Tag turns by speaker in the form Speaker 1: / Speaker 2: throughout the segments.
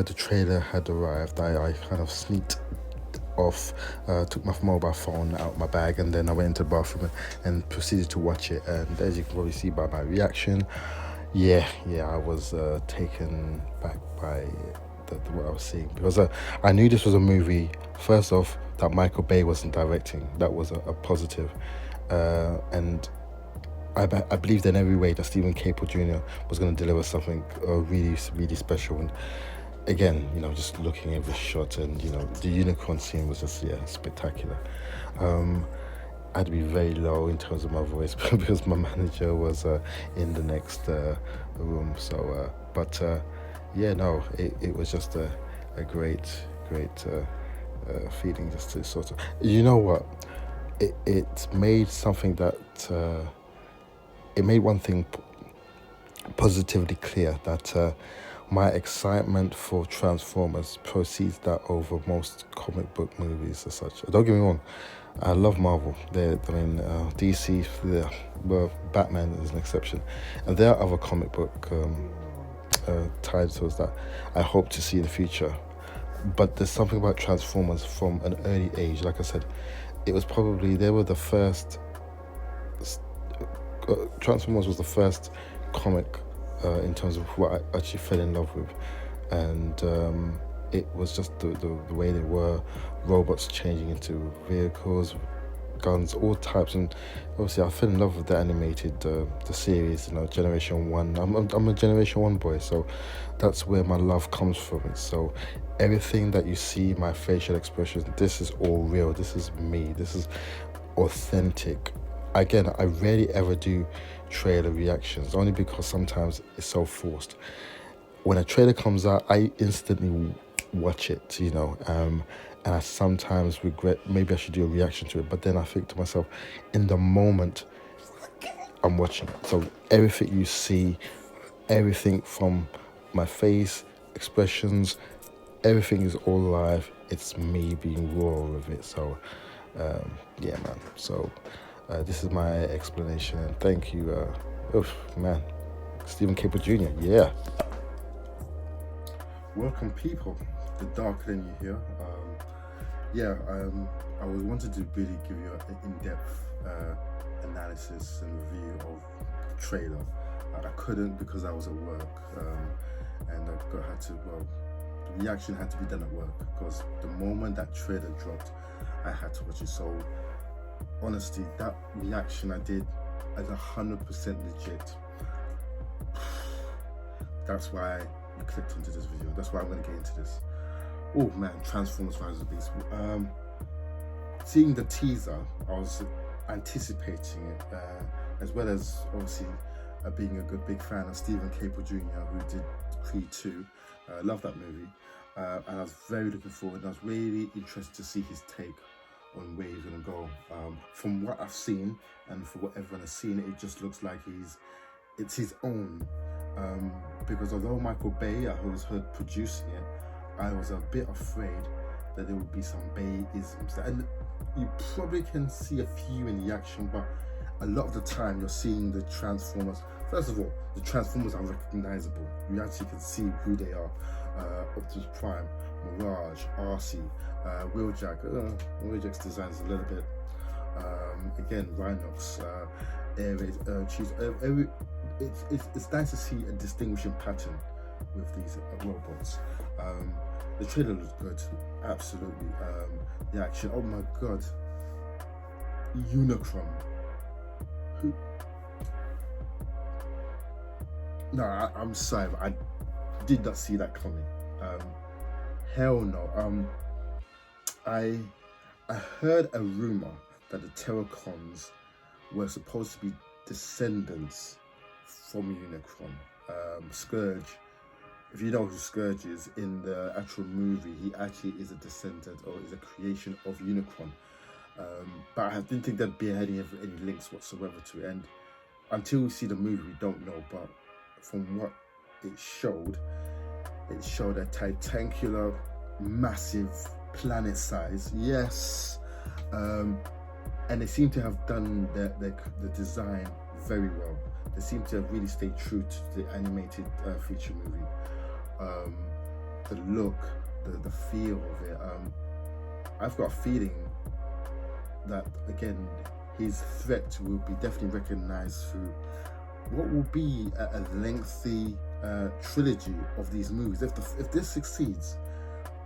Speaker 1: the trailer had arrived, I kind of sneaked off, took my mobile phone out my bag, and then I went into the bathroom and proceeded to watch it. And as you can probably see by my reaction, yeah, I was taken back by what I was seeing, because I knew this was a movie. First off, that Michael Bay wasn't directing. That was a positive, and I believed in every way that Stephen Caple Jr. was going to deliver something really, really special. And again, just looking at the shot, and the unicorn scene was just spectacular. I had to be very low in terms of my voice because my manager was in the next room. So, but no, it was just a great feeling, just to sort of, what, it made something that it made one thing positively clear, that my excitement for Transformers precedes that over most comic book movies as such. Don't get me wrong, I love Marvel. DC, well, Batman is an exception, and there are other comic book titles that I hope to see in the future. But there's something about Transformers from an early age. Like I said, they were the first. Transformers was the first comic in terms of what I actually fell in love with, and it was just the way they were, robots changing into vehicles, guns, all types. And obviously I fell in love with the animated the series, Generation 1. I'm a Generation 1 boy, so that's where my love comes from. So everything that you see, my facial expressions, this is all real. This is me. This is authentic. Again, I rarely ever do trailer reactions, only because sometimes it's so forced. When a trailer comes out, I instantly watch it, and I sometimes regret, maybe I should do a reaction to it, but then I think to myself, in the moment, I'm watching it. So everything you see, everything from my face, expressions, everything is all live. It's me being raw with it. So, man. So, this is my explanation, and thank you, Stephen Caple Jr. Yeah. Welcome, people. The Darker Than You Hear. I was wanted to really give you an in-depth analysis and review of the trailer. I couldn't because I was at work, and the reaction had to be done at work, because the moment that trailer dropped, I had to watch it. So honestly, that reaction I did is 100% legit. That's why you clicked onto this video. That's why I'm going to get into this. Oh man, Transformers Rise of the Beast. Seeing the teaser, I was anticipating it, as well as obviously being a big fan of Stephen Caple Jr., who did Creed 2. Love that movie, and I was very looking forward, and I was really interested to see his take on where he's going to go. From what I've seen and for what everyone has seen, it just looks like it's his own. Because although Michael Bay, I was heard producing it, I was a bit afraid that there would be some Bay-isms. And you probably can see a few in the action, but a lot of the time you're seeing the Transformers. First of all, the Transformers are recognizable. You actually can see who they are. Optimus Prime, Mirage, RC, Wheeljack. Wheeljack's design is a little bit, again, Rhinox, Air Raid, Cheese. It's nice to see a distinguishing pattern with these robots. The trailer looks good, absolutely. The action, oh my god, Unicron. No, I'm sorry, I did not see that coming. Hell no. I heard a rumor that the Terracons were supposed to be descendants from Unicron. Scourge, if you know who Scourge is in the actual movie, he actually is a descendant or is a creation of Unicron. But I didn't think there'd be any links whatsoever to it. And until we see the movie, we don't know. But from what it showed a titacular, massive planet size. Yes. And they seem to have done the design very well. They seem to have really stayed true to the animated feature movie. the look, the feel of it. I've got a feeling that again his threat will be definitely recognized through what will be a lengthy trilogy of these movies. If this succeeds,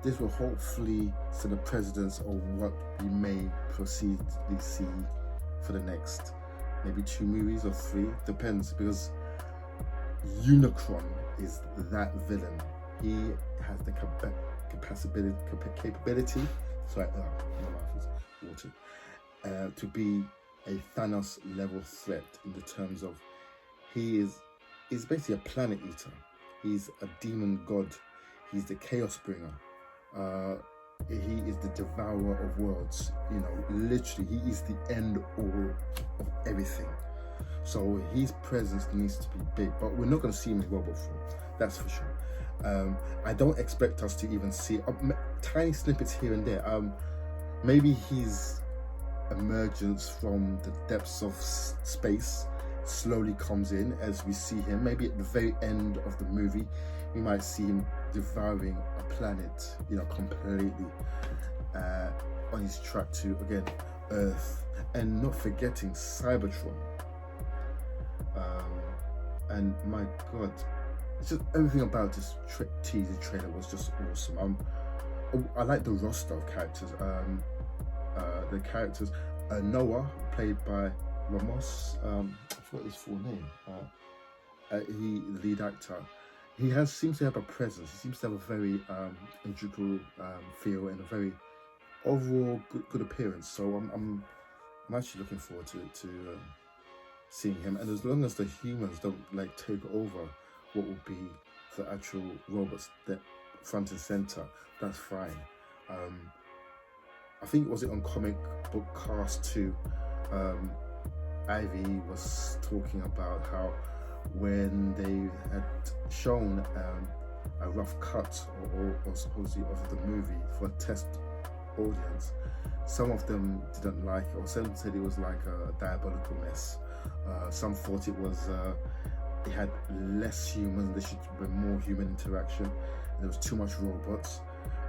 Speaker 1: this will hopefully set the precedence of what we may proceedly see for the next maybe 2 movies or 3, depends, because Unicron is that villain. He has the capability, sorry, my mouth is watered, to be a Thanos level threat in the terms of he's basically a planet eater. He's a demon god. He's the chaos bringer. He is the devourer of worlds. You know, literally, he is the end all of everything. So his presence needs to be big, but we're not going to see him in robot form. That's for sure. I don't expect us to even see tiny snippets here and there. Maybe his emergence from the depths of space slowly comes in as we see him. Maybe at the very end of the movie, we might see him devouring a planet, you know, completely on his track to, again, Earth, and not forgetting Cybertron. And my God, it's just everything about this teaser trailer was just awesome. I like the roster of characters. The characters, Noah, played by Ramos. I forgot his full name. He, the lead actor. He seems to have a presence. He seems to have a very integral feel and a very overall good appearance. So I'm actually looking forward to seeing him. And as long as the humans don't like take over what will be the actual robots that front and center, that's fine. I think was it on Comic Book Cast 2. Ivy was talking about how when they had shown a rough cut or supposedly of the movie for a test audience, some of them didn't like it, or some said it was like a diabolical mess. Some thought it was it had less humans, there should be more human interaction, there was too much robots,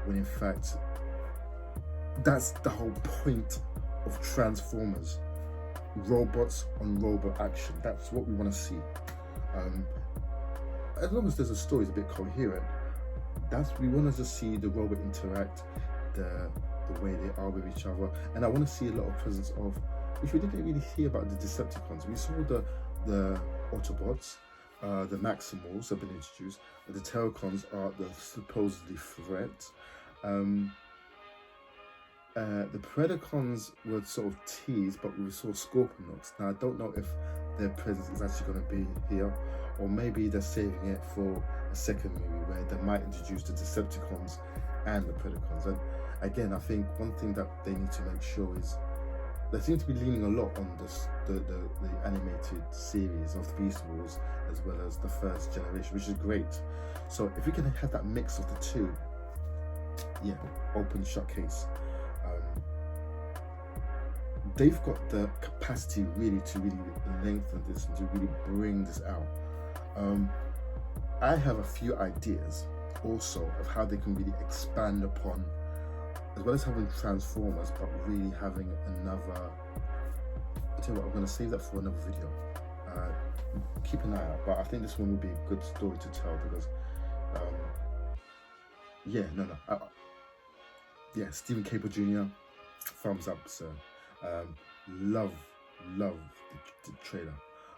Speaker 1: when in fact that's the whole point of Transformers. Robots on robot action. That's what we want to see. As long as there's a story is a bit coherent, we want to just see the robot interact, the way they are with each other, and I want to see a lot of presence of, which we didn't really hear about, the Decepticons. We saw the Autobots, the Maximals have been introduced, but the Terracons are the supposedly threat. The Predacons were sort of teased, but we saw Scorponauts. Now I don't know if their presence is actually going to be here, or maybe they're saving it for a second movie where they might introduce the Decepticons and the Predacons. And again, I think one thing that they need to make sure is they seem to be leaning a lot on the animated series of the Beast Wars as well as the first generation, which is great. So if we can have that mix of the two, yeah, open shut case. They've got the capacity really to lengthen this and to really bring this out. I have a few ideas also of how they can really expand upon, as well as having Transformers, but really having another. I tell you what, I'm going to save that for another video. Keep an eye out, but I think this one will be a good story to tell because, Stephen Cable Jr., thumbs up, sir. Love the trailer.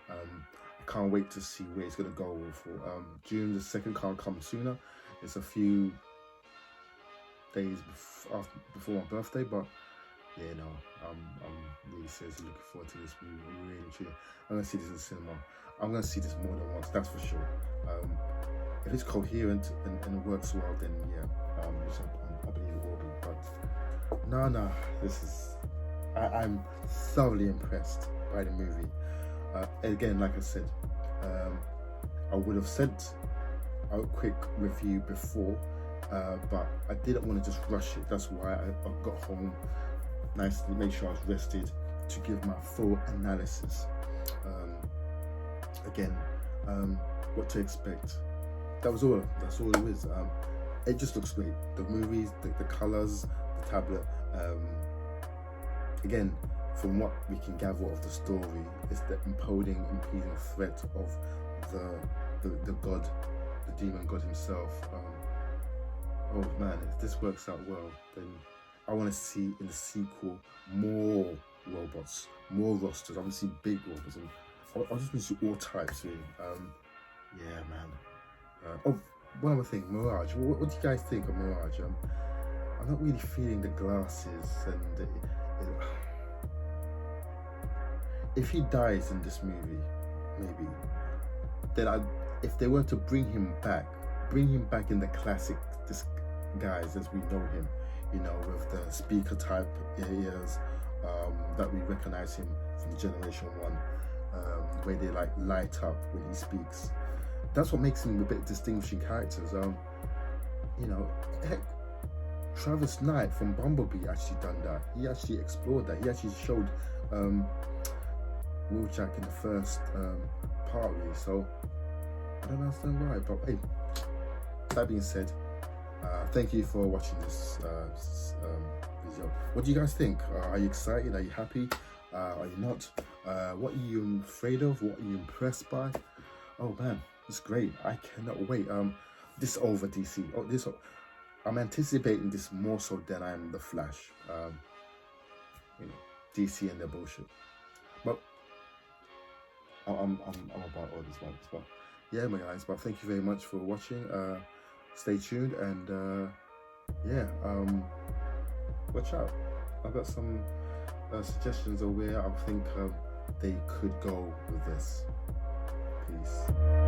Speaker 1: I can't wait to see where it's gonna go for. June the 2nd can't come sooner. It's a few days before my birthday, but yeah, no, I'm really seriously looking forward to this movie. Really, truly. I'm gonna see this in the cinema. I'm gonna see this more than once, that's for sure. If it's coherent and works well, then yeah, I believe it will be. But no, this is. I'm thoroughly impressed by the movie. Again, like I said, I would have sent a quick review before, but I didn't want to just rush it. That's why I got home nicely, make sure I was rested to give my full analysis. Again, what to expect. That's all it is. it just looks great. The movies, the colors, the tablet. Again, from what we can gather of the story, it's the impending threat of the god, the demon god himself. Oh man, if this works out well, then I want to see in the sequel more robots, more rosters. I want to see big robots, and I just want to see all types really. Yeah, man. Oh, one other thing, Mirage. What do you guys think of Mirage? I'm not really feeling the glasses, and if he dies in this movie, maybe, then if they were to bring him back in the classic guise as we know him, you know, with the speaker type ears, that we recognize him from Generation 1, where they like light up when he speaks. That's what makes him a bit distinguishing characters. You know, heck, Travis Knight from Bumblebee actually done that. He actually explored that. He actually showed Wheeljack in the first part really. So I don't understand why, but hey, that being said, thank you for watching this video. What do you guys think? Are you excited? Are you happy? Are you not? What are you afraid of? What are you impressed by? Oh man, it's great. I cannot wait. This over DC. Oh, I'm anticipating this more so than I am the Flash. You know, DC and their bullshit. But I'm about all this ones. But yeah, my guys. But thank you very much for watching. Stay tuned, and yeah, watch out. I've got some suggestions of where I think they could go with this. Peace.